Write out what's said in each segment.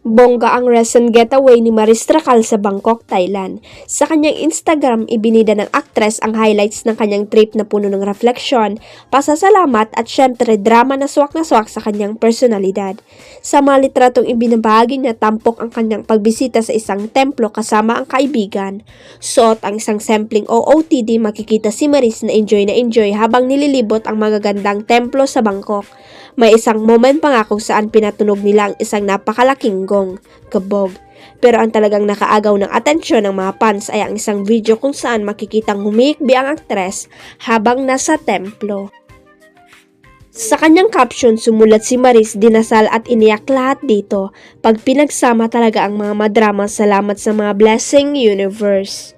Bongga ang recent getaway ni Maris Tracal sa Bangkok, Thailand. Sa kanyang Instagram, ibinida ng aktres ang highlights ng kanyang trip na puno ng refleksyon, pasasalamat at syempre drama na swak sa kanyang personalidad. Sa mga litratong ibinabahagi niya, tampok ang kanyang pagbisita sa isang templo kasama ang kaibigan. Suot ang isang sampling OOTD, makikita si Maris na enjoy habang nililibot ang magagandang templo sa Bangkok. May isang moment pa nga kung saan pinatunog nila ang isang napakalaking gong, kabog. Pero ang talagang nakaagaw ng atensyon ng mga fans ay ang isang video kung saan makikitang humihikbi ang aktres habang nasa templo. Sa kanyang caption, sumulat si Maris, dinasal at iniyak lahat dito. Pag pinagsama talaga ang mga madrama, salamat sa mga blessing universe.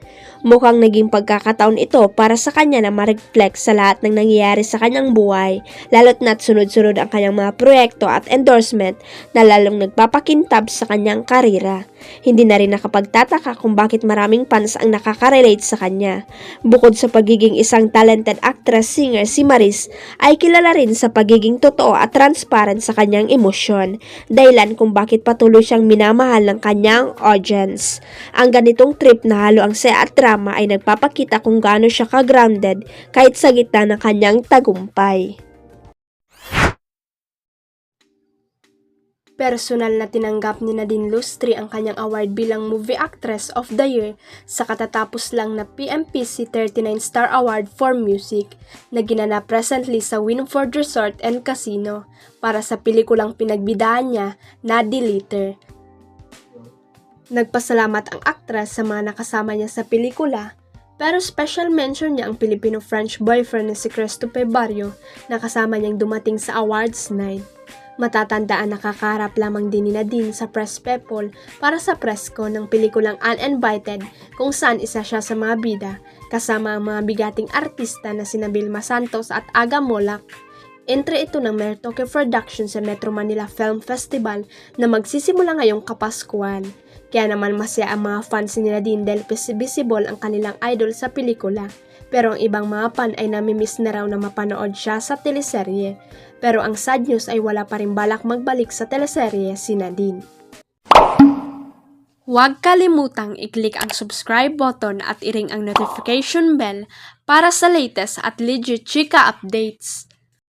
Mukhang naging pagkakataon ito para sa kanya na ma-reflect sa lahat ng nangyayari sa kanyang buhay, lalo't na't sunod-sunod ang kanyang mga proyekto at endorsement na lalong nagpapakintab sa kanyang karera. Hindi na rin nakapagtataka kung bakit maraming fans ang nakaka-relate sa kanya. Bukod sa pagiging isang talented actress-singer, si Maris ay kilala rin sa pagiging totoo at transparent sa kanyang emosyon, dahilan kung bakit patuloy siyang minamahal ng kanyang audience. Ang ganitong trip na halo ang saya at drama ay nagpapakita kung gaano siya ka-grounded kahit sa gitna ng kanyang tagumpay. Personal na tinanggap ni Nadine Lustre ang kanyang award bilang Movie Actress of the Year sa katatapos lang na PMPC 39 Star Award for Music na ginanap recently sa Winford Resort and Casino para sa pelikulang pinagbidahan niya na Deleter. Nagpasalamat ang aktres sa mga nakasama niya sa pelikula, pero special mention niya ang Filipino-French boyfriend na si Christophe Barrio na kasama niyang dumating sa awards night. Matatandaan nakakaharap lamang din ni Nadine sa press people para sa presko ng pelikulang Uninvited kung saan isa siya sa mga bida kasama ang mga bigating artista na sina Vilma Santos at Aga Molak. Entre ito ng Mertoque Production sa Metro Manila Film Festival na magsisimula ngayong Kapaskuhan. Kaya naman masaya ang mga fans ni Nadine dahil visible ang kanilang idol sa pelikula. Pero ang ibang mga fan ay namimiss na raw na mapanood siya sa teleserye. Pero ang sad news ay wala pa rin balak magbalik sa teleserye si Nadine. Huwag kalimutang i-click ang subscribe button at i-ring ang notification bell para sa latest at legit chika updates.